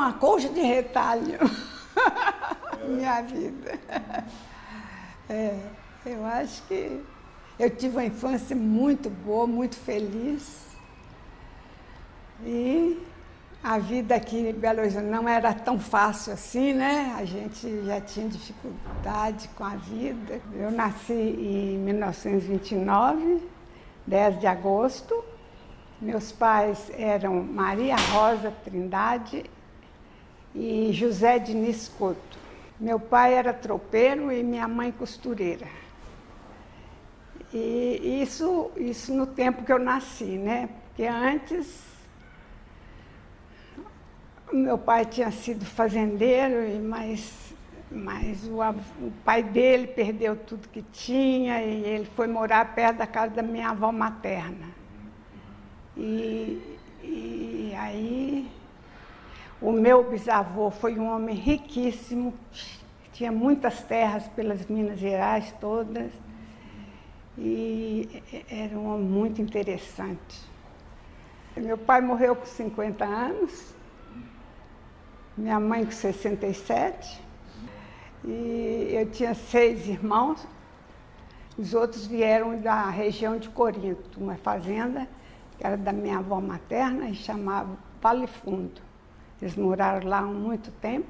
uma colcha de retalho. Minha vida. Eu acho que eu tive uma infância muito boa, muito feliz. E a vida aqui em Belo Horizonte não era tão fácil assim, né? A gente já tinha dificuldade com a vida. Eu nasci em 1929, 10 de agosto. Meus pais eram Maria Rosa Trindade e José Diniz Couto. Meu pai era tropeiro e minha mãe costureira. E isso no tempo que eu nasci, né? Porque antes, meu pai tinha sido fazendeiro, mas o pai dele perdeu tudo que tinha e ele foi morar perto da casa da minha avó materna. E aí, o meu bisavô foi um homem riquíssimo, tinha muitas terras pelas Minas Gerais todas, e era um homem muito interessante. Meu pai morreu com 50 anos, minha mãe com 67, e eu tinha 6 irmãos, os outros vieram da região de Corinto, uma fazenda que era da minha avó materna e chamava Vale Fundo. Eles moraram lá há muito tempo.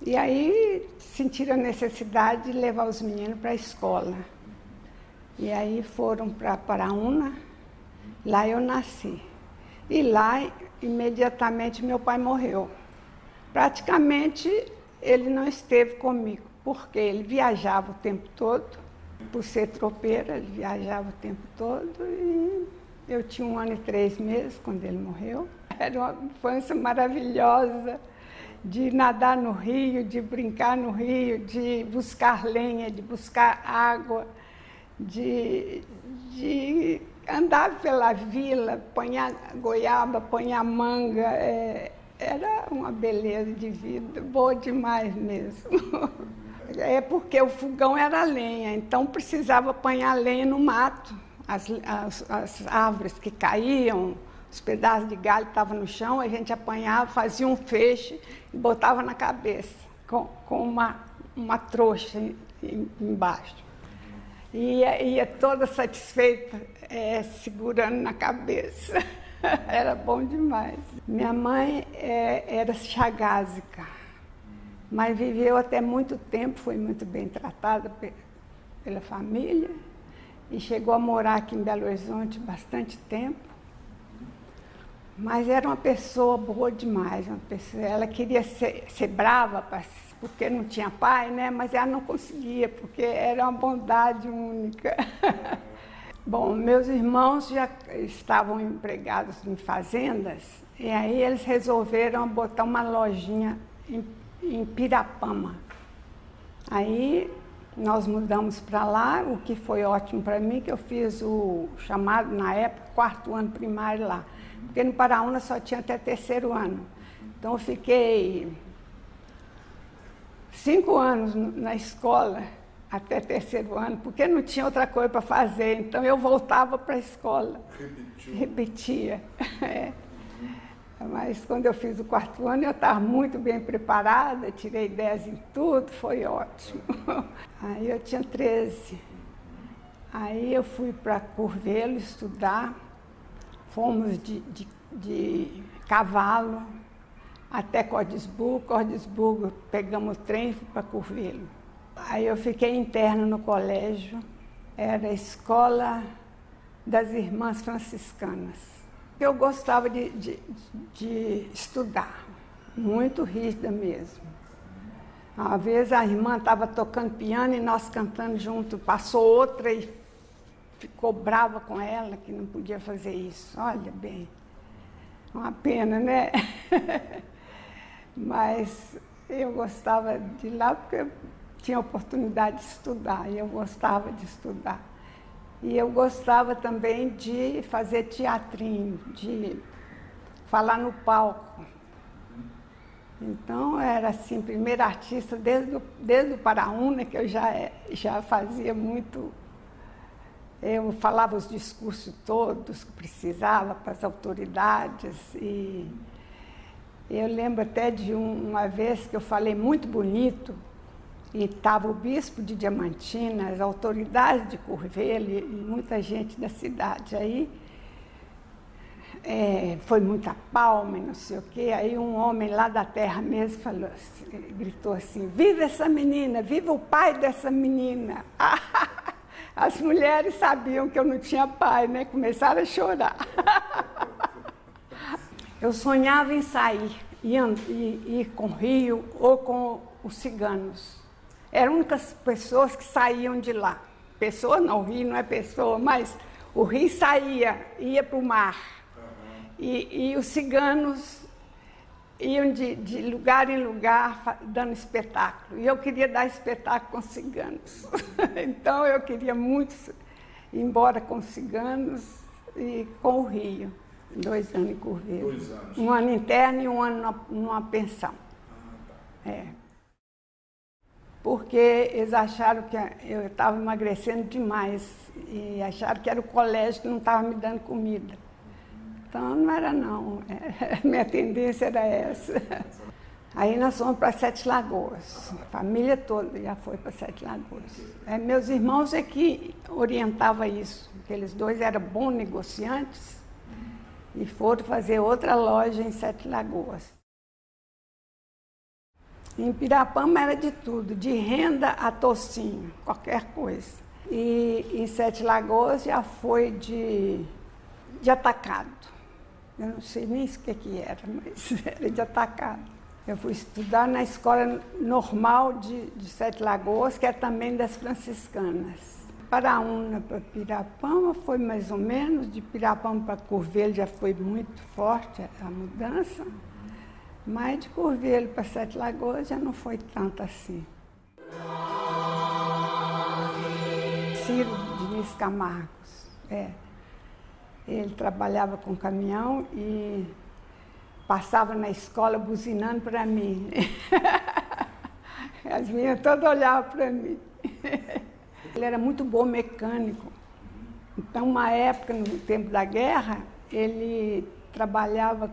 E aí sentiram a necessidade de levar os meninos para a escola. E aí foram para Paraúna, lá eu nasci. E lá, imediatamente, meu pai morreu. Praticamente, ele não esteve comigo, porque ele viajava o tempo todo. Por ser tropeira, ele viajava o tempo todo e eu tinha 1 ano e 3 meses quando ele morreu. Era uma infância maravilhosa, de nadar no rio, de brincar no rio, de buscar lenha, de buscar água, de andar pela vila, apanhar goiaba, apanhar manga. Era uma beleza de vida, boa demais mesmo. É porque o fogão era lenha, então precisava apanhar lenha no mato. As árvores que caíam, os pedaços de galho que estavam no chão, a gente apanhava, fazia um feixe e botava na cabeça, com uma trouxa embaixo. E ia toda satisfeita, segurando na cabeça. Era bom demais. Minha mãe era chagásica, mas viveu até muito tempo, foi muito bem tratada pela família e chegou a morar aqui em Belo Horizonte bastante tempo. Mas era uma pessoa boa demais, ela queria ser brava porque não tinha pai, né? Mas ela não conseguia, porque era uma bondade única. Bom, meus irmãos já estavam empregados em fazendas, e aí eles resolveram botar uma lojinha em Pirapama. Aí nós mudamos para lá, o que foi ótimo para mim, que eu fiz o chamado, na época, 4º ano primário lá. Porque no Paraúna só tinha até 3º ano. Então eu fiquei 5 anos na escola, até 3º ano, porque não tinha outra coisa para fazer. Então eu voltava para a escola. Repetia. Mas quando eu fiz o 4º ano, eu estava muito bem preparada, tirei 10 em tudo, foi ótimo. Aí eu tinha 13. Aí eu fui para Curvelo estudar, fomos de cavalo até Cordisburgo, pegamos o trem e fui para Curvelo. Aí eu fiquei interna no colégio, era a Escola das Irmãs Franciscanas. Eu gostava de estudar, muito rígida mesmo. Uma vez a irmã estava tocando piano e nós cantando junto, passou outra e ficou brava com ela, que não podia fazer isso. Olha bem, uma pena, né? Mas eu gostava de ir lá porque eu tinha oportunidade de estudar e eu gostava de estudar. E eu gostava também de fazer teatrinho, de falar no palco. Então, era assim, primeira artista desde o Paraúna, que eu já fazia muito. Eu falava os discursos todos que precisava para as autoridades e Eu lembro até de uma vez que eu falei muito bonito, e estava o bispo de Diamantina, as autoridades de Curvelo e muita gente da cidade. Aí foi muita palma e não sei o quê. Aí um homem lá da terra mesmo falou assim, gritou assim: viva essa menina, viva o pai dessa menina. As mulheres sabiam que eu não tinha pai, né? Começaram a chorar. Eu sonhava em sair, ir com o Rio ou com os ciganos. Eram únicas pessoas que saíam de lá. Pessoa não, o Rio não é pessoa, mas o Rio saía, ia para o mar. E os ciganos iam de lugar em lugar dando espetáculo. E eu queria dar espetáculo com os ciganos. Então eu queria muito ir embora com os ciganos e com o Rio. 2 anos em Curvelo. 2 anos. 1 ano interno e 1 ano numa pensão. Porque eles acharam que eu estava emagrecendo demais e acharam que era o colégio que não estava me dando comida. Então não era não, minha tendência era essa. Aí nós fomos para Sete Lagoas, a família toda já foi para Sete Lagoas. Meus irmãos é que orientavam isso, porque eles 2 eram bons negociantes e foram fazer outra loja em Sete Lagoas. Em Pirapama era de tudo, de renda a tocinho, qualquer coisa. E em Sete Lagoas já foi de atacado. Eu não sei nem o que era, mas era de atacado. Eu fui estudar na escola normal de Sete Lagoas, que é também das franciscanas. Paraúna para Pirapama foi mais ou menos, de Pirapama para Curvelo já foi muito forte a mudança. Mas de Curvelo para Sete Lagoas já não foi tanto assim. Ciro Diniz Camargos, ele trabalhava com caminhão e passava na escola buzinando para mim. As meninas todas olhavam para mim. Ele era muito bom mecânico. Então, uma época, no tempo da guerra, ele trabalhava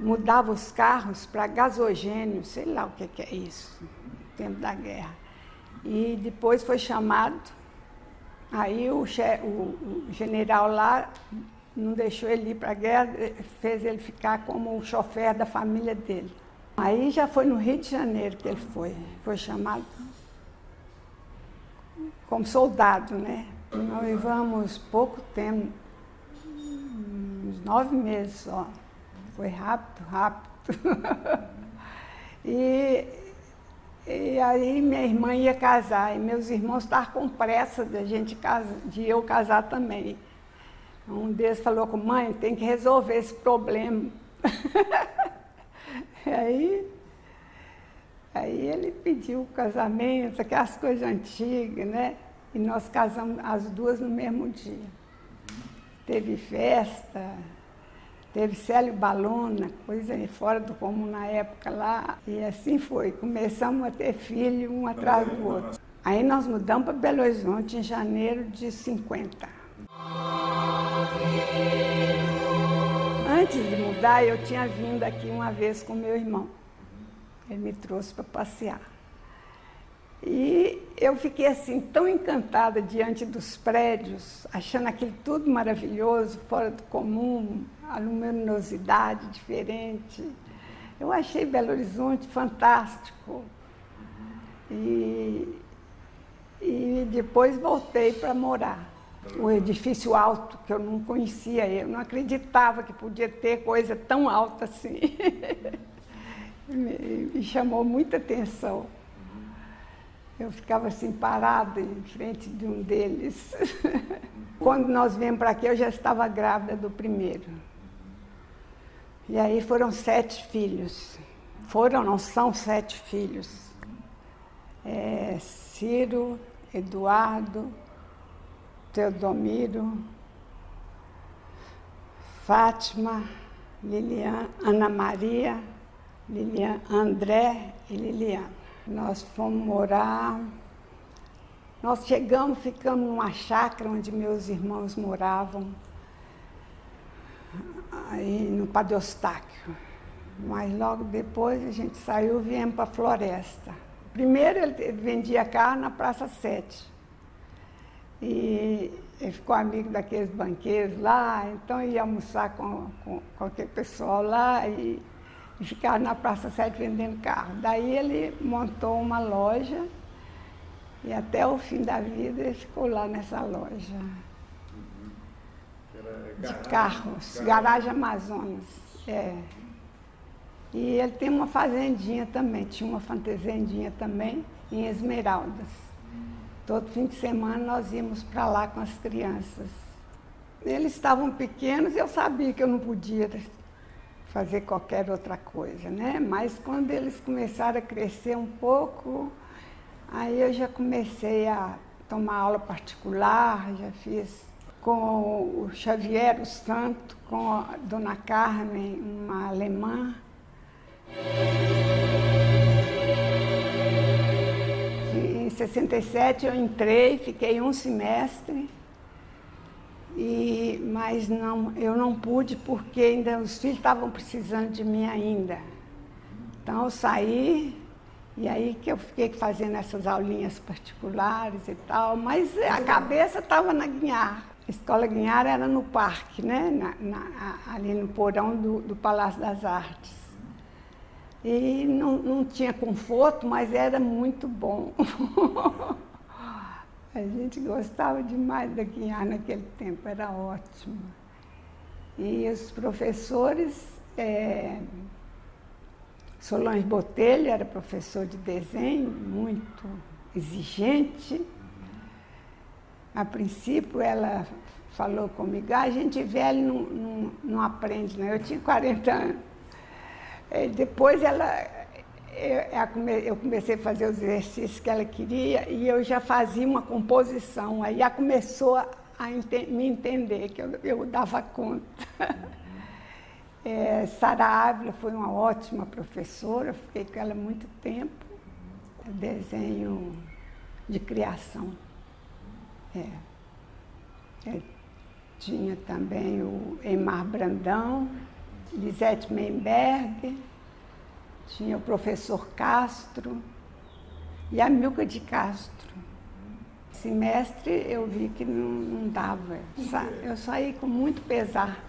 mudava os carros para gasogênio, sei lá o que é isso, no tempo da guerra. E depois foi chamado, aí o general lá não deixou ele ir para a guerra, fez ele ficar como o chofer da família dele. Aí já foi no Rio de Janeiro que ele foi chamado como soldado, né? Nós levamos pouco tempo, uns 9 meses só. Foi rápido. E aí minha irmã ia casar, e meus irmãos estavam com pressa de eu casar também. Um deles falou com mãe, tem que resolver esse problema. Aí ele pediu o casamento, aquelas coisas antigas, né? E nós casamos as 2 no mesmo dia. Teve festa. Teve Célio Balona, coisa fora do comum na época lá. E assim foi. Começamos a ter filho um atrás do outro. Aí nós mudamos para Belo Horizonte em janeiro de 50. Antes de mudar, eu tinha vindo aqui uma vez com meu irmão. Ele me trouxe para passear. E eu fiquei assim tão encantada diante dos prédios, achando aquilo tudo maravilhoso, fora do comum, a luminosidade diferente. Eu achei Belo Horizonte fantástico. E depois voltei para morar. O edifício alto, que eu não conhecia, eu não acreditava que podia ter coisa tão alta assim. Me chamou muita atenção. Eu ficava assim parada em frente de um deles. Quando nós viemos para aqui, eu já estava grávida do primeiro. E aí foram 7 filhos. São 7 filhos. Ciro, Eduardo, Teodomiro, Fátima, Lilian, Ana Maria, André e Liliana. Nós fomos morar, nós ficamos numa chácara onde meus irmãos moravam, aí no Padre Eustáquio. mas logo depois a gente saiu e viemos para a Floresta. Primeiro ele vendia carro na Praça 7. E ele ficou amigo daqueles banqueiros lá, então ia almoçar com aquele pessoal lá e ficava na Praça 7 vendendo carro. Daí ele montou uma loja e até o fim da vida ele ficou lá nessa loja. De carros, Garagem Amazonas. É. E ele tem uma fazendinha também, tinha uma fazendinha também em Esmeraldas. Todo fim de semana nós íamos para lá com as crianças. Eles estavam pequenos e eu sabia que eu não podia fazer qualquer outra coisa, né? Mas quando eles começaram a crescer um pouco, aí eu já comecei a tomar aula particular, já fiz com o Xavier, o Santo, com a Dona Carmen, uma alemã. Em 67 eu entrei, fiquei um semestre, mas eu não pude porque ainda os filhos estavam precisando de mim ainda. Então eu saí e aí que eu fiquei fazendo essas aulinhas particulares e tal, mas a cabeça estava na Guinhar. A Escola Guinhar era no parque, né? Ali no porão do Palácio das Artes. E não tinha conforto, mas era muito bom. A gente gostava demais da Guinhar naquele tempo, era ótimo. E os professores, Solange Botelho era professor de desenho, muito exigente. A princípio ela falou comigo, gente velho não aprende, né? Eu tinha 40 anos. Depois eu comecei a fazer os exercícios que ela queria e eu já fazia uma composição. Aí ela começou a me entender, que eu dava conta. Sara Ávila foi uma ótima professora, fiquei com ela muito tempo. Desenho de criação. Tinha também o Emar Brandão, Lisete Memberg, tinha o professor Castro e a Milka de Castro. Semestre eu vi que não dava, eu saí com muito pesar.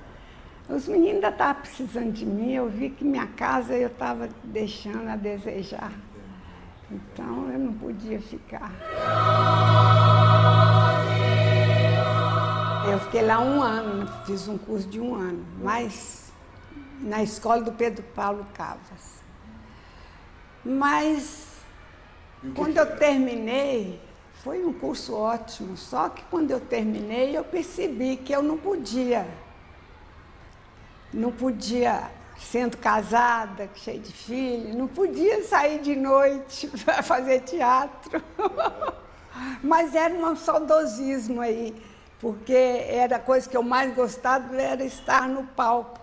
Os meninos ainda estavam precisando de mim, eu vi que minha casa eu estava deixando a desejar. Então eu não podia ficar. Eu fiquei lá 1 ano, fiz um curso de 1 ano, mas na escola do Pedro Paulo Cavas. Mas quando eu terminei, foi um curso ótimo, só que quando eu terminei eu percebi que eu não podia, sendo casada, cheia de filhos, não podia sair de noite para fazer teatro. Mas era um saudosismo aí, porque era a coisa que eu mais gostava, era estar no palco.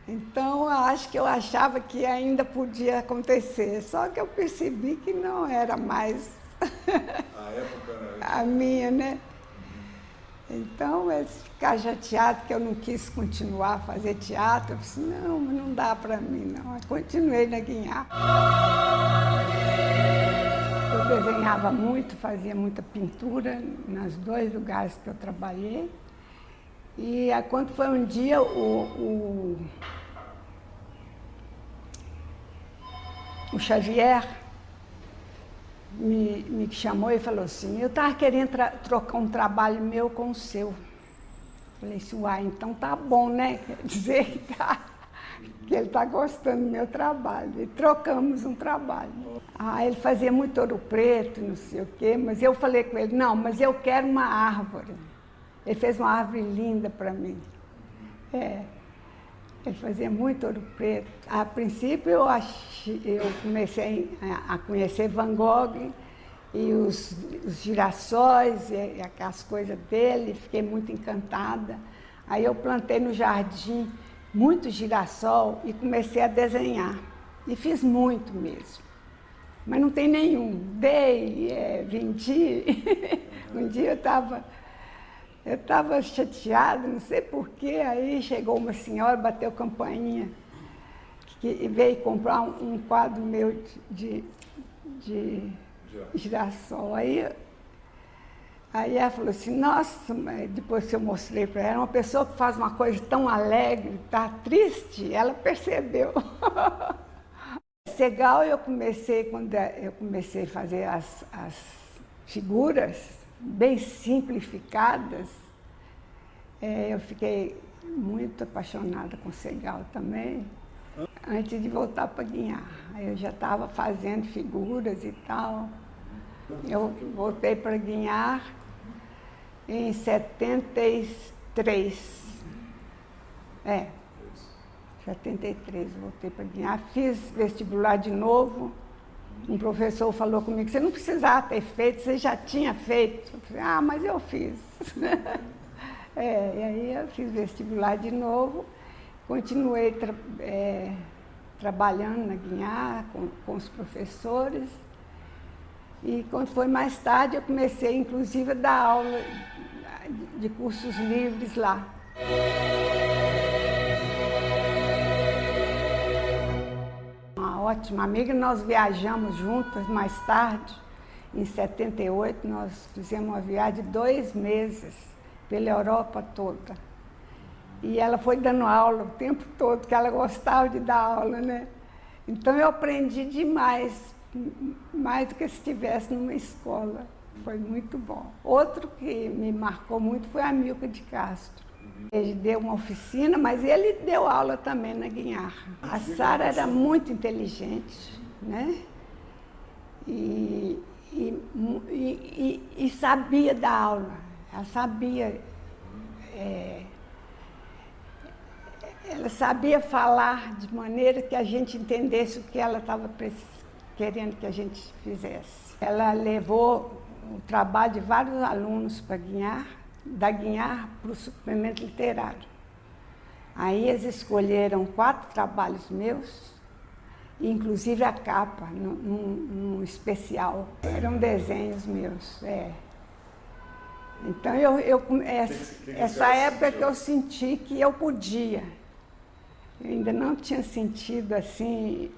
Então, eu achava que ainda podia acontecer, só que eu percebi que não era mais a época, a minha, né? Então, ficar chateado que eu não quis continuar a fazer teatro, eu disse, não dá para mim, não. Eu continuei na Guinhar. Eu desenhava muito, fazia muita pintura nos 2 lugares que eu trabalhei. E quando foi um dia, o Xavier me chamou e falou assim, eu estava querendo trocar um trabalho meu com o seu. Falei assim, então tá bom, né? Quer dizer que ele está gostando do meu trabalho. E trocamos um trabalho. Ele fazia muito Ouro Preto, não sei o quê, mas eu falei com ele, não, mas eu quero uma árvore. Ele fez uma árvore linda para mim. Ele fazia muito Ouro Preto. A princípio eu comecei a conhecer Van Gogh e os girassóis e aquelas coisas dele, fiquei muito encantada. Aí eu plantei no jardim muito girassol e comecei a desenhar. E fiz muito mesmo. Mas não tem nenhum. Vendi. Um dia eu estava chateada, não sei porquê, aí chegou uma senhora, bateu campainha, que que veio comprar um quadro meu de girassol. Aí ela falou assim, nossa, depois que eu mostrei para ela, uma pessoa que faz uma coisa tão alegre, tá triste, ela percebeu. Segal quando eu comecei a fazer as figuras bem simplificadas, eu fiquei muito apaixonada com Segal também, antes de voltar para Guiar. Aí eu já estava fazendo figuras e tal. Eu voltei para Guiar em 73. 73, voltei para Guiar. Fiz vestibular de novo. Um professor falou comigo, você não precisava ter feito, você já tinha feito. Eu falei, mas eu fiz. E aí eu fiz vestibular de novo. Continuei trabalhando na Guiar com os professores. E quando foi mais tarde, eu comecei, inclusive, a dar aula de cursos livres lá. Uma ótima amiga, nós viajamos juntas mais tarde. Em 78, nós fizemos uma viagem de 2 meses pela Europa toda. E ela foi dando aula o tempo todo, porque ela gostava de dar aula, né? Então eu aprendi demais. Mais do que se estivesse numa escola. Foi muito bom. Outro que me marcou muito foi Amilcar de Castro. Ele deu uma oficina, mas ele deu aula também na Guiar. A Sara era muito inteligente, né? E sabia dar aula. Ela sabia... ela sabia falar de maneira que a gente entendesse o que ela estava querendo que a gente fizesse. Ela levou o trabalho de vários alunos para Guiar, da Guiar para o suplemento literário. Aí eles escolheram 4 trabalhos meus, inclusive a capa, num especial. Eram desenhos meus, Então, essa época que eu senti que eu podia. Eu ainda não tinha sentido assim...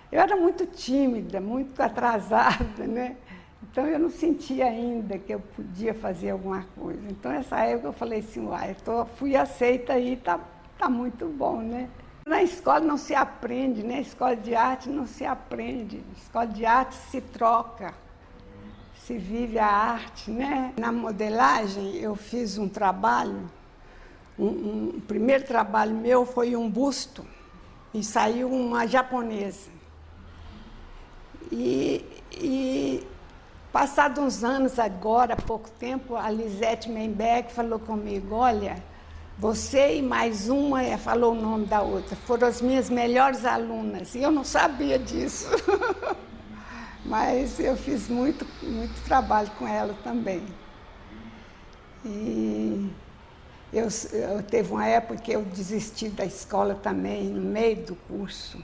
Eu era muito tímida, muito atrasada, né? Então eu não sentia ainda que eu podia fazer alguma coisa. Então nessa época eu falei assim, fui aceita aí, tá muito bom, né? Na escola não se aprende, né? Escola de arte não se aprende. Escola de arte se troca, se vive a arte, né? Na modelagem eu fiz um trabalho, o primeiro trabalho meu foi um busto, e saiu uma japonesa. E passados uns anos agora, há pouco tempo, a Lisete Menbeck falou comigo, olha, você e mais uma, falou o nome da outra, foram as minhas melhores alunas. E eu não sabia disso. Mas eu fiz muito trabalho com ela também. E eu teve uma época que eu desisti da escola também, no meio do curso.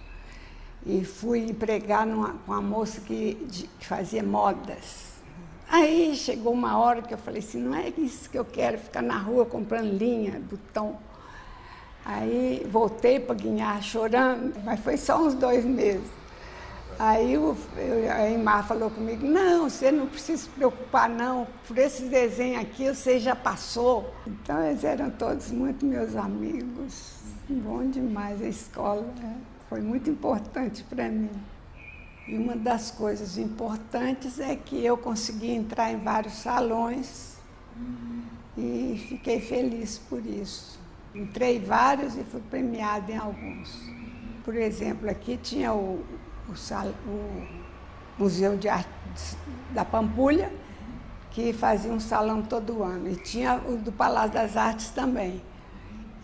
E fui empregar com uma moça que fazia modas. Aí chegou uma hora que eu falei assim, não é isso que eu quero, ficar na rua comprando linha, botão. Aí voltei para Guiar chorando, mas foi só uns 2 meses. Aí a Imar falou comigo, não, você não precisa se preocupar não, por esse desenho aqui você já passou. Então eles eram todos muito meus amigos, bom demais a escola, foi muito importante para mim. E uma das coisas importantes é que eu consegui entrar em vários salões e fiquei feliz por isso. Entrei em vários e fui premiada em alguns. Por exemplo, aqui tinha o Museu de Arte da Pampulha, que fazia um salão todo ano, e tinha o do Palácio das Artes também.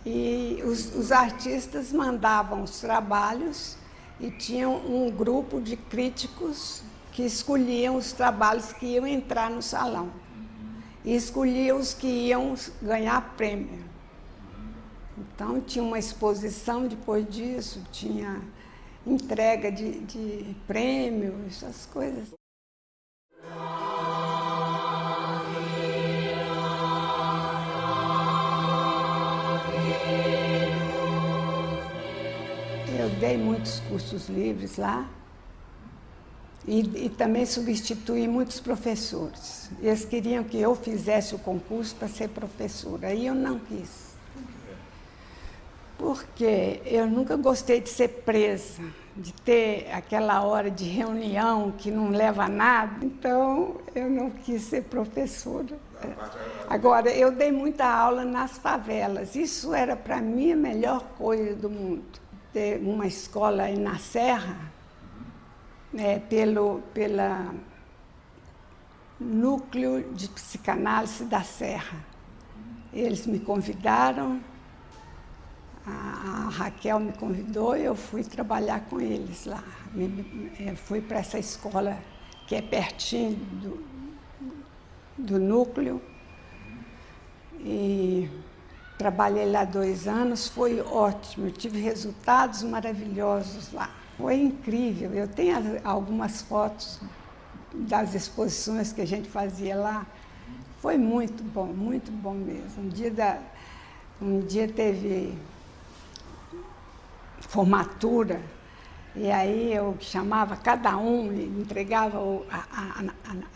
E os artistas mandavam os trabalhos e tinham um grupo de críticos que escolhiam os trabalhos que iam entrar no salão. E escolhiam os que iam ganhar prêmio. Então tinha uma exposição depois disso, tinha entrega de prêmio, essas coisas. Eu dei muitos cursos livres lá e também substituí muitos professores. Eles queriam que eu fizesse o concurso para ser professora, aí eu não quis. Porque eu nunca gostei de ser presa, de ter aquela hora de reunião que não leva a nada, então eu não quis ser professora. Agora, eu dei muita aula nas favelas, isso era para mim a melhor coisa do mundo. Ter uma escola aí na Serra, pela Núcleo de Psicanálise da Serra. Eles me convidaram, a Raquel me convidou e eu fui trabalhar com eles lá. Fui para essa escola que é pertinho do núcleo e trabalhei lá 2 anos, foi ótimo, eu tive resultados maravilhosos lá. Foi incrível, eu tenho algumas fotos das exposições que a gente fazia lá. Foi muito bom mesmo. Um dia teve formatura, e aí eu chamava cada um e entregava a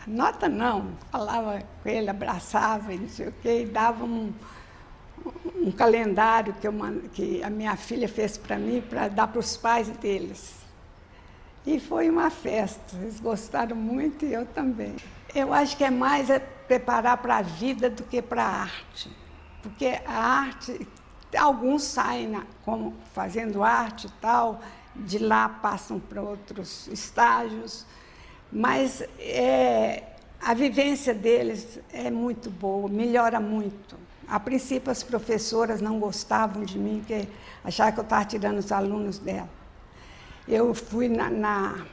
nota não, falava com ele, abraçava e não sei o quê, e dava um calendário que a minha filha fez para mim, para dar para os pais deles. E foi uma festa, eles gostaram muito e eu também. Eu acho que é mais preparar para a vida do que para a arte, porque a arte, alguns saem como fazendo arte e tal, de lá passam para outros estágios, mas a vivência deles é muito boa, melhora muito. A princípio as professoras não gostavam de mim, porque achavam que eu estava tirando os alunos dela. Eu fui na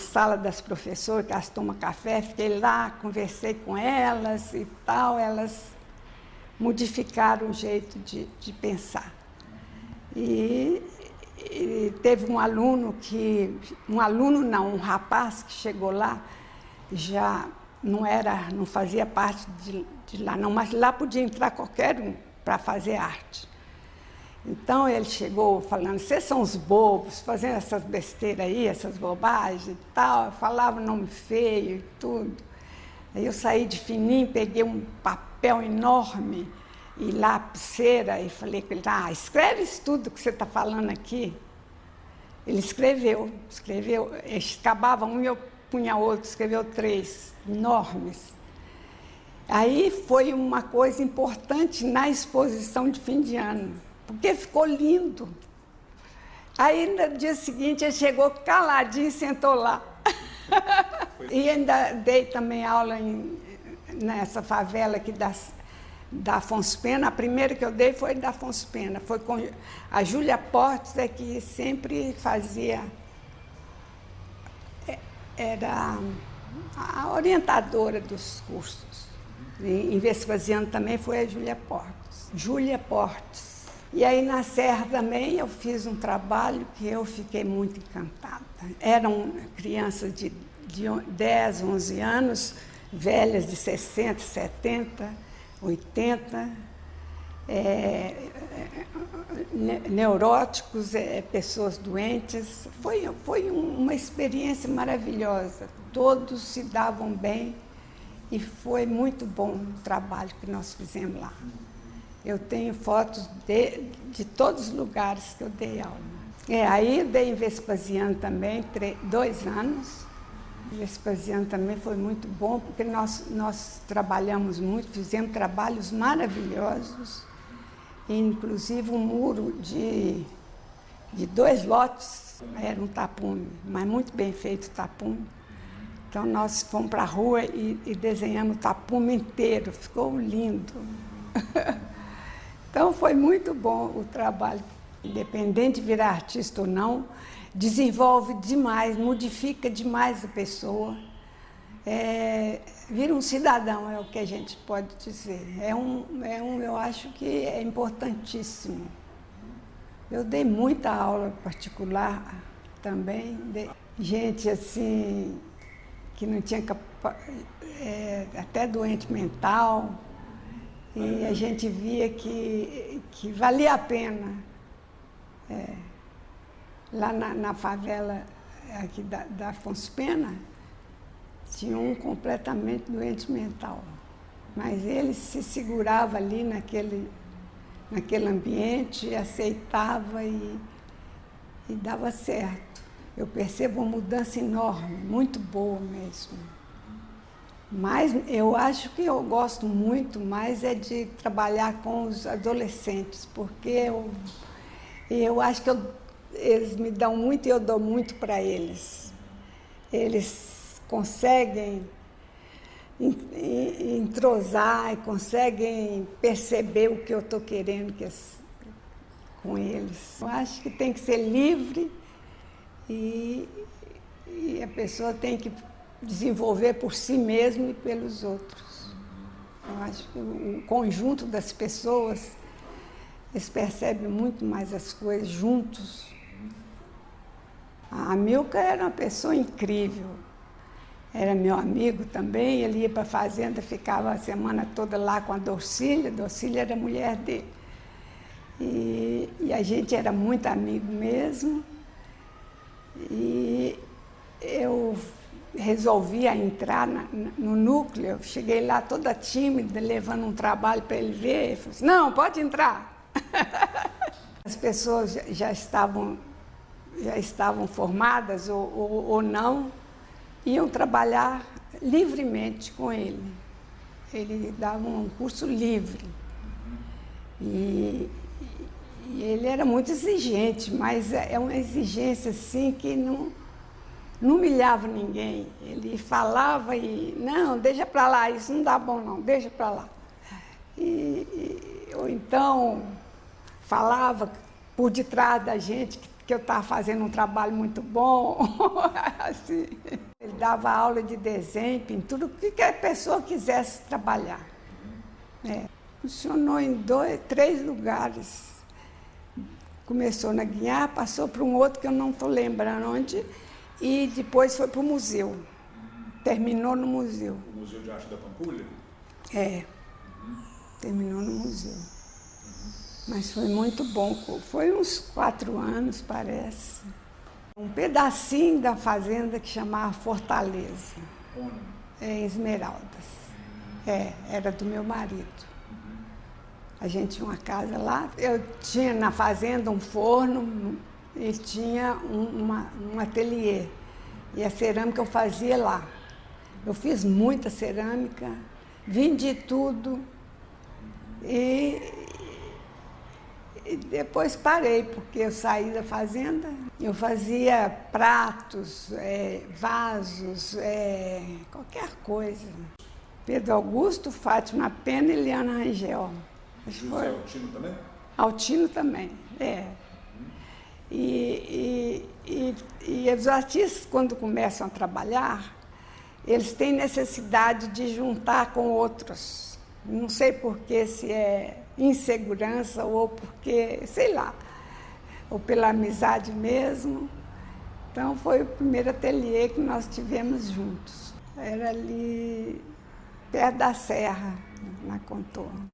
sala das professoras, que elas tomam café, fiquei lá, conversei com elas e tal, elas modificaram o jeito de pensar. E teve um rapaz que chegou lá, já não fazia parte de lá não, mas lá podia entrar qualquer um para fazer arte. Então ele chegou falando, vocês são os bobos, fazendo essas besteiras aí, essas bobagens e tal, falava nome feio e tudo. Aí eu saí de fininho, peguei um papel enorme e lapiseira e falei com ele, escreve isso tudo que você está falando aqui. Ele escreveu, acabava um e eu punha outro, escreveu 3, enormes. Aí foi uma coisa importante na exposição de fim de ano, porque ficou lindo. Aí no dia seguinte ele chegou caladinho e sentou lá. E ainda dei também aula nessa favela aqui da Afonso Pena. A primeira que eu dei foi da Afonso Pena. Foi com a Júlia Portes, que sempre fazia, era a orientadora dos cursos. Em Vespasiano também foi a Júlia Portes. E aí na Serra também eu fiz um trabalho que eu fiquei muito encantada. Eram crianças de 10, 11 anos, velhas de 60, 70, 80, neuróticos, pessoas doentes. Foi uma experiência maravilhosa. Todos se davam bem e foi muito bom o trabalho que nós fizemos lá. Eu tenho fotos de todos os lugares que eu dei aula. Aí eu dei em Vespasiano também, 2 anos. Vespasiano também foi muito bom, porque nós trabalhamos muito, fizemos trabalhos maravilhosos, inclusive um muro de 2 lotes, era um tapume, mas muito bem feito o tapume. Então nós fomos para a rua e desenhamos o tapume inteiro, ficou lindo. Então foi muito bom o trabalho, independente de virar artista ou não, desenvolve demais, modifica demais a pessoa, vira um cidadão, é o que a gente pode dizer. Eu acho que é importantíssimo. Eu dei muita aula particular também, gente assim, que não tinha até doente mental, e a gente via que valia a pena. Lá na favela aqui da Afonso Pena, tinha um completamente doente mental. Mas ele se segurava ali naquele ambiente, aceitava e dava certo. Eu percebo uma mudança enorme, muito boa mesmo. Mas eu acho que eu gosto muito mais é de trabalhar com os adolescentes, porque eu acho que eles me dão muito e eu dou muito para eles. Eles conseguem entrosar e conseguem perceber o que eu estou querendo com eles. Eu acho que tem que ser livre e a pessoa tem que desenvolver por si mesma e pelos outros. Eu acho que o conjunto das pessoas, eles percebem muito mais as coisas juntos. A Milka era uma pessoa incrível. Era meu amigo também, ele ia para a fazenda, ficava a semana toda lá com a Dorcília era a mulher dele. E a gente era muito amigo mesmo. E eu resolvi entrar no núcleo, eu cheguei lá toda tímida, levando um trabalho para ele ver, ele falou assim, não, pode entrar. As pessoas já estavam formadas ou não, iam trabalhar livremente com ele. Ele dava um curso livre. E ele era muito exigente, mas é uma exigência assim que não humilhava ninguém. Ele falava e, não, deixa para lá, isso não dá bom não, deixa para lá. Ou então falava por detrás da gente que eu estava fazendo um trabalho muito bom. Assim. Ele dava aula de desenho, pintura, o que a pessoa quisesse trabalhar. Funcionou em 3 lugares. Começou na Guiar, passou para um outro que eu não estou lembrando onde, e depois foi para o museu. Terminou no museu. O Museu de Arte da Pampulha? Terminou no museu. Mas foi muito bom, foi uns 4 anos, parece. Um pedacinho da fazenda que chamava Fortaleza. Onde? Em Esmeraldas. Era do meu marido. A gente tinha uma casa lá. Eu tinha na fazenda um forno e tinha um ateliê. E a cerâmica eu fazia lá. Eu fiz muita cerâmica, vendi tudo e depois parei, porque eu saí da fazenda. Eu fazia pratos, vasos, qualquer coisa. Pedro Augusto, Fátima Pena e Liana Rangel. José Altino também? Altino também, E os artistas, quando começam a trabalhar, eles têm necessidade de juntar com outros. Não sei porquê, se é insegurança ou porque, sei lá, ou pela amizade mesmo. Então foi o primeiro ateliê que nós tivemos juntos. Era ali perto da Serra, na Contorno.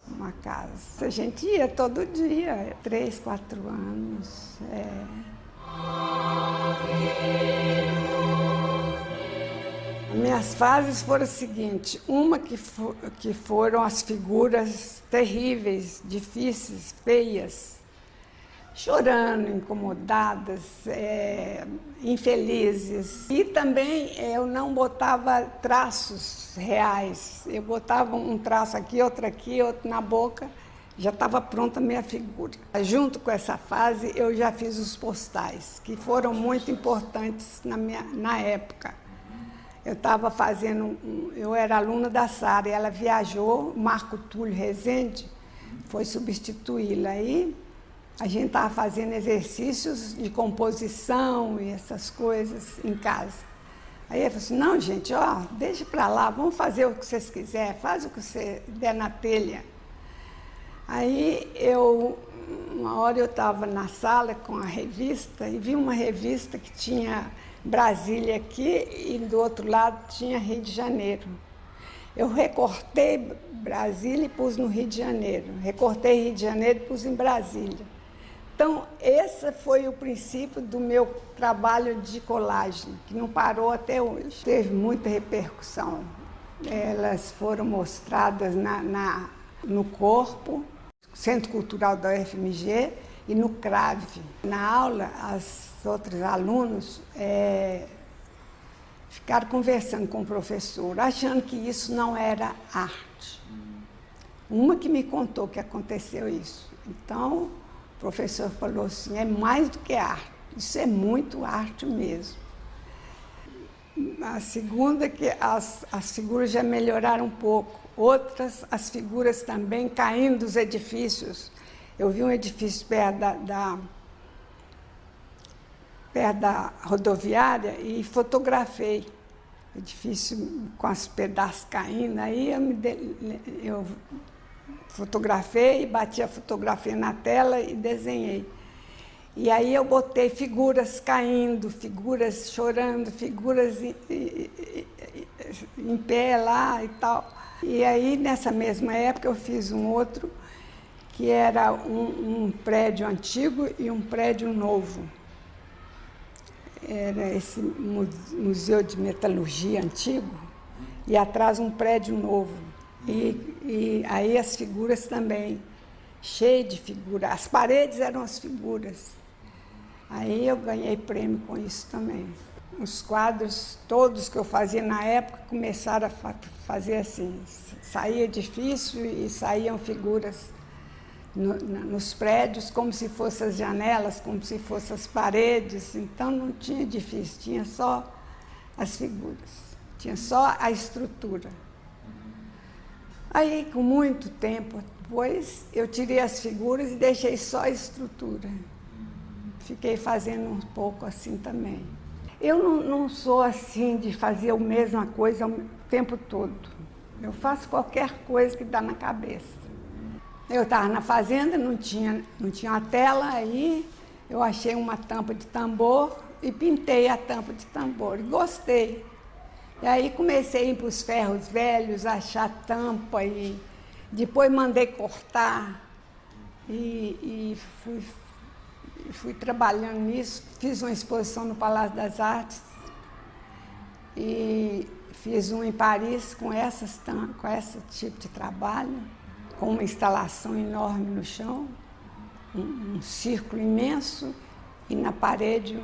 Uma casa. A gente ia todo dia, 3, 4 anos. Minhas fases foram as seguintes, uma que foram as figuras terríveis, difíceis, feias, chorando, incomodadas, infelizes. E também eu não botava traços reais, eu botava um traço aqui, outro na boca, já estava pronta a minha figura. Junto com essa fase eu já fiz os postais, que foram muito importantes na época. Eu estava fazendo, eu era aluna da Sara, e ela viajou, Marco Túlio Rezende foi substituí-la. Aí a gente estava fazendo exercícios de composição e essas coisas em casa. Aí ele falou assim, não, gente, deixa para lá, vamos fazer o que vocês quiserem, faz o que você der na telha. Aí uma hora eu estava na sala com a revista e vi uma revista que tinha Brasília aqui e do outro lado tinha Rio de Janeiro. Eu recortei Brasília e pus no Rio de Janeiro. Recortei Rio de Janeiro e pus em Brasília. Então, esse foi o princípio do meu trabalho de colagem, que não parou até hoje. Teve muita repercussão. Elas foram mostradas no Corpo, Centro Cultural da UFMG, e no CRAVE. Na aula, os outros alunos ficaram conversando com o professor, achando que isso não era arte. Uma que me contou que aconteceu isso. Então, o professor falou assim, é mais do que arte, isso é muito arte mesmo. A segunda, que as figuras já melhoraram um pouco. Outras, as figuras também caindo dos edifícios. Eu vi um edifício perto da rodoviária e fotografei. Edifício com os pedaços caindo. Aí eu fotografei, bati a fotografia na tela e desenhei. E aí eu botei figuras caindo, figuras chorando, figuras em pé lá e tal. E aí, nessa mesma época, eu fiz um outro, que era um prédio antigo e um prédio novo. Era esse museu de metalurgia antigo, e atrás um prédio novo. E aí as figuras também, cheias de figuras. As paredes eram as figuras. Aí eu ganhei prêmio com isso também. Os quadros todos que eu fazia na época começaram a fazer assim. Saía edifício e saíam figuras nos prédios, como se fossem as janelas, como se fossem as paredes. Então não tinha edifício, tinha só as figuras, tinha só a estrutura. Aí, com muito tempo depois, eu tirei as figuras e deixei só a estrutura. Fiquei fazendo um pouco assim também. Eu não sou assim de fazer a mesma coisa o tempo todo. Eu faço qualquer coisa que dá na cabeça. Eu estava na fazenda, não tinha uma tela, aí eu achei uma tampa de tambor e pintei a tampa de tambor. Gostei. E aí comecei a ir para os ferros velhos, achar tampa e depois mandei cortar e fui trabalhando nisso. Fiz uma exposição no Palácio das Artes e fiz um em Paris com esse tipo de trabalho, com uma instalação enorme no chão, um círculo imenso e na parede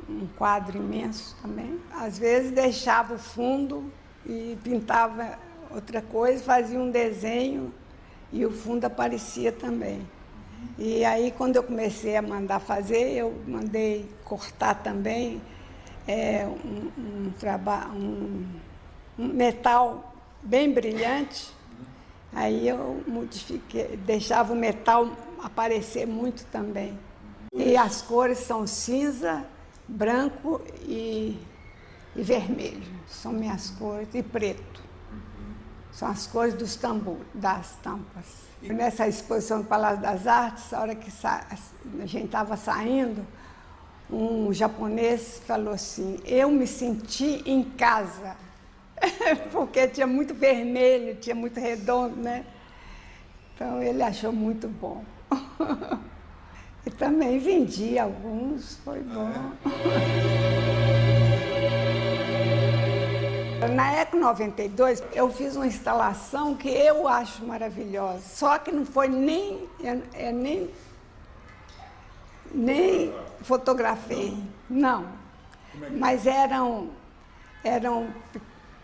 um quadro imenso também. Às vezes deixava o fundo e pintava outra coisa, fazia um desenho e o fundo aparecia também. E aí, quando eu comecei a mandar fazer, eu mandei cortar também um metal bem brilhante. Aí eu modifiquei, deixava o metal aparecer muito também. E as cores são cinza, branco e vermelho. São minhas cores, e preto. São as cores das tampas. Nessa exposição do Palácio das Artes, a hora que a gente estava saindo, um japonês falou assim, eu me senti em casa, porque tinha muito vermelho, tinha muito redondo, né? Então ele achou muito bom. E também vendi alguns, foi bom. Na Eco 92, eu fiz uma instalação que eu acho maravilhosa, só que não foi nem fotografei, não. Mas eram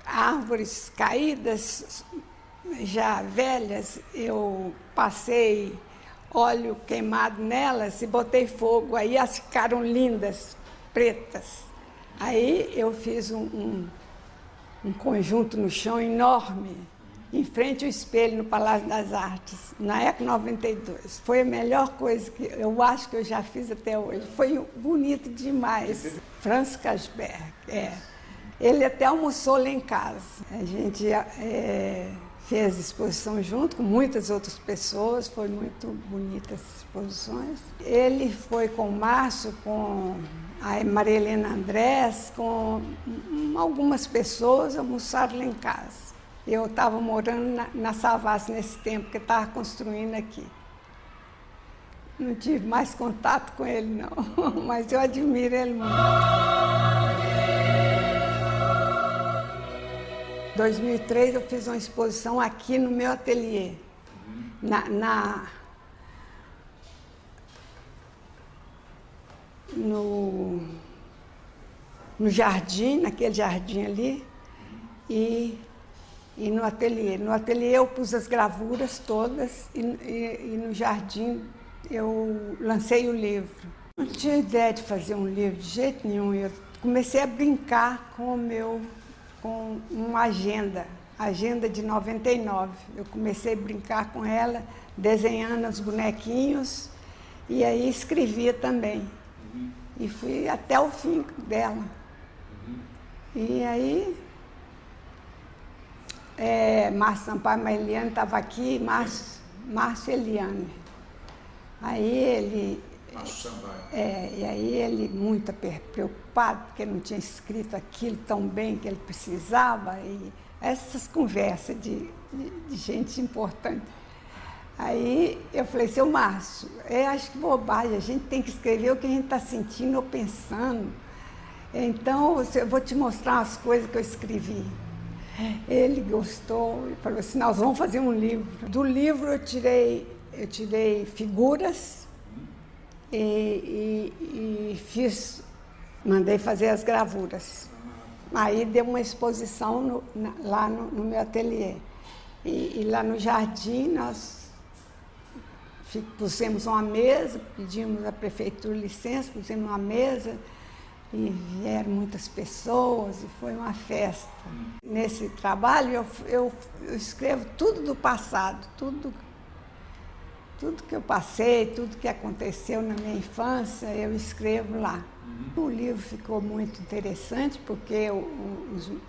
árvores caídas, já velhas, eu passei óleo queimado nelas e botei fogo, aí elas ficaram lindas, pretas. Aí eu fiz um conjunto no chão enorme, em frente ao espelho no Palácio das Artes, na Eco 92. Foi a melhor coisa que eu acho que eu já fiz até hoje. Foi bonito demais. Franz Kasberg, Ele até almoçou lá em casa. A gente fez exposição junto com muitas outras pessoas, foi muito bonita as exposições. Ele foi com o Márcio, com a Maria Helena Andrés, com algumas pessoas, almoçaram lá em casa. Eu estava morando na Savassi nesse tempo, que estava construindo aqui. Não tive mais contato com ele, não, mas eu admiro ele muito. Em 2003 eu fiz uma exposição aqui no meu ateliê, no jardim, naquele jardim ali, e no ateliê. No ateliê eu pus as gravuras todas e no jardim eu lancei o livro. Não tinha ideia de fazer um livro de jeito nenhum. Eu comecei a brincar com uma agenda de 99. Eu comecei a brincar com ela, desenhando os bonequinhos e aí escrevia também. E fui até o fim dela. E aí, Márcio Sampaio e Eliane estavam aqui, Márcio e Eliane. Aí ele... Márcio Sampaio. E aí ele muito preocupado, porque não tinha escrito aquilo tão bem que ele precisava, e essas conversas de gente importante. Aí eu falei, seu Márcio, acho que bobagem, a gente tem que escrever o que a gente está sentindo ou pensando. Então, eu vou te mostrar as coisas que eu escrevi. Ele gostou e falou assim, nós vamos fazer um livro. Do livro eu tirei figuras e mandei fazer as gravuras. Aí deu uma exposição lá no meu ateliê. E lá no jardim nós pusemos uma mesa, pedimos à prefeitura licença, pusemos uma mesa e vieram muitas pessoas e foi uma festa. Nesse trabalho eu escrevo tudo do passado, tudo que eu passei, tudo que aconteceu na minha infância, eu escrevo lá. O livro ficou muito interessante porque o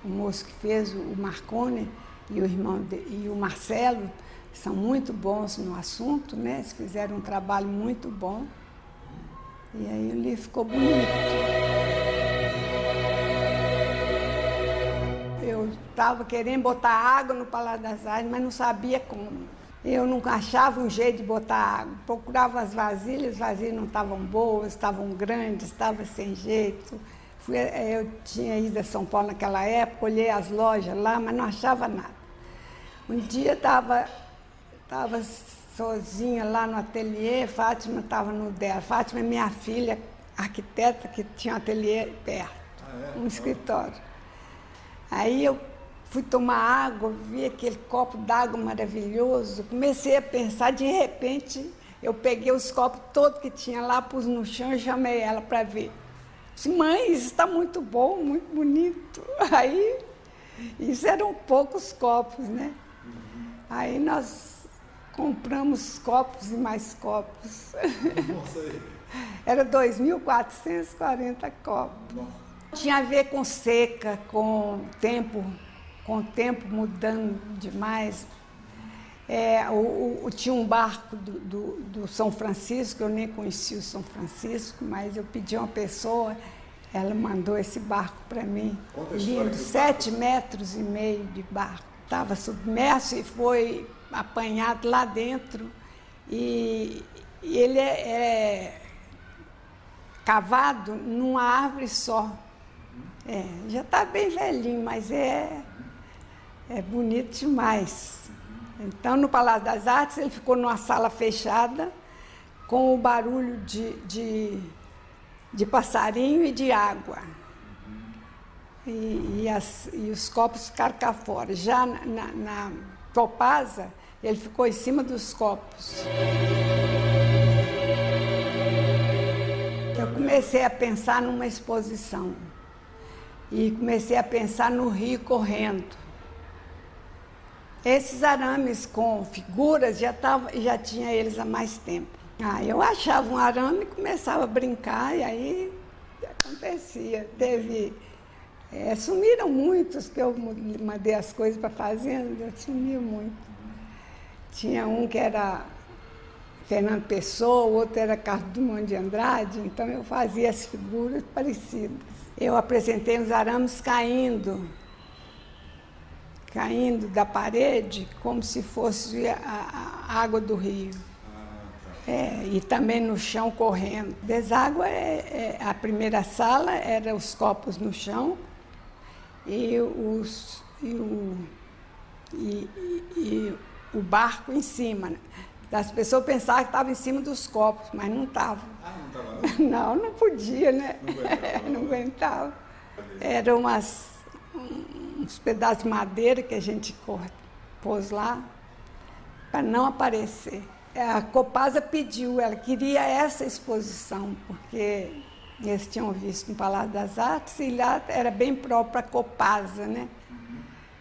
moço que fez, o Marconi e o irmão e o Marcelo, são muito bons no assunto, né? Eles fizeram um trabalho muito bom. E aí o livro ficou bonito. Eu estava querendo botar água no Palácio das Artes, mas não sabia como. Eu não achava um jeito de botar água. Procurava as vasilhas não estavam boas, estavam grandes, estavam sem jeito. Eu tinha ido a São Paulo naquela época, olhei as lojas lá, mas não achava nada. Um dia estava sozinha lá no ateliê, Fátima estava no dela. Fátima é minha filha, arquiteta, que tinha um ateliê perto, um escritório. Aí eu fui tomar água, vi aquele copo d'água maravilhoso, comecei a pensar, de repente, eu peguei os copos todos que tinha lá, pus no chão e chamei ela para ver. Disse, mãe, isso está muito bom, muito bonito. Aí, isso eram poucos copos, né? Aí nós compramos copos e mais copos. Nossa, Era 2.440 copos. Nossa. Tinha a ver com seca, com o tempo mudando demais. Tinha um barco do São Francisco, eu nem conhecia o São Francisco, mas eu pedi a uma pessoa, ela mandou esse barco para mim. Lindo, 7,5 metros de barco. Estava submerso e foi apanhado lá dentro. E ele é cavado numa árvore só. Já está bem velhinho, mas é bonito demais. Então, no Palácio das Artes, ele ficou numa sala fechada, com o barulho de passarinho e de água. E os copos ficaram cá fora. Já na Topasa, ele ficou em cima dos copos. Eu comecei a pensar numa exposição. E comecei a pensar no rio correndo. Esses arames com figuras, já tinha eles há mais tempo. Eu achava um arame e começava a brincar, e aí acontecia. Sumiram muitos, que eu mandei as coisas para a fazenda, sumiu muito. Tinha um que era Fernando Pessoa, o outro era Carlos Drummond de Andrade, então eu fazia as figuras parecidas. Eu apresentei os arames caindo da parede, como se fosse a água do rio. E também no chão correndo. Deságua, a primeira sala era os copos no chão e o barco em cima, né? As pessoas pensavam que estava em cima dos copos, mas não estava. Ah, não estava não? Não podia, né? Não aguentava. Não aguentava. Eram uns pedaços de madeira que a gente pôs lá para não aparecer. A Copasa pediu, ela queria essa exposição, porque eles tinham visto no Palácio das Artes e lá era bem próprio para a Copasa, né?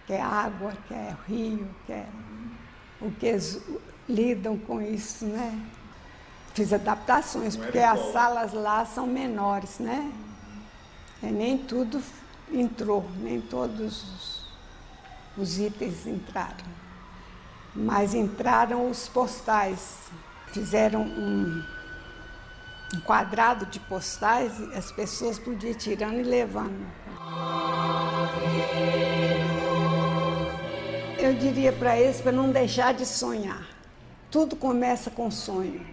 Que é água, que é rio, que é o que eles lidam com isso, né? Fiz adaptações, porque as salas lá são menores, né? Nem tudo entrou, nem todos os itens entraram. Mas entraram os postais. Fizeram um quadrado de postais e as pessoas podiam ir tirando e levando. Eu diria para eles para não deixar de sonhar. Tudo começa com sonho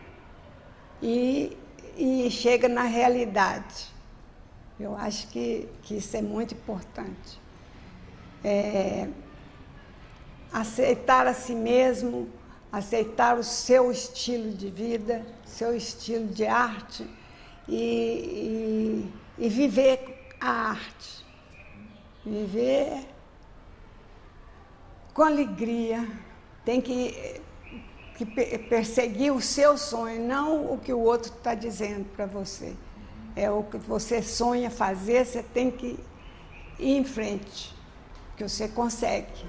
e chega na realidade. Eu acho que isso é muito importante. Aceitar a si mesmo, aceitar o seu estilo de vida, seu estilo de arte e viver a arte. Viver com alegria. Tem que perseguir o seu sonho, não o que o outro está dizendo para você. É o que você sonha fazer, você tem que ir em frente, que você consegue.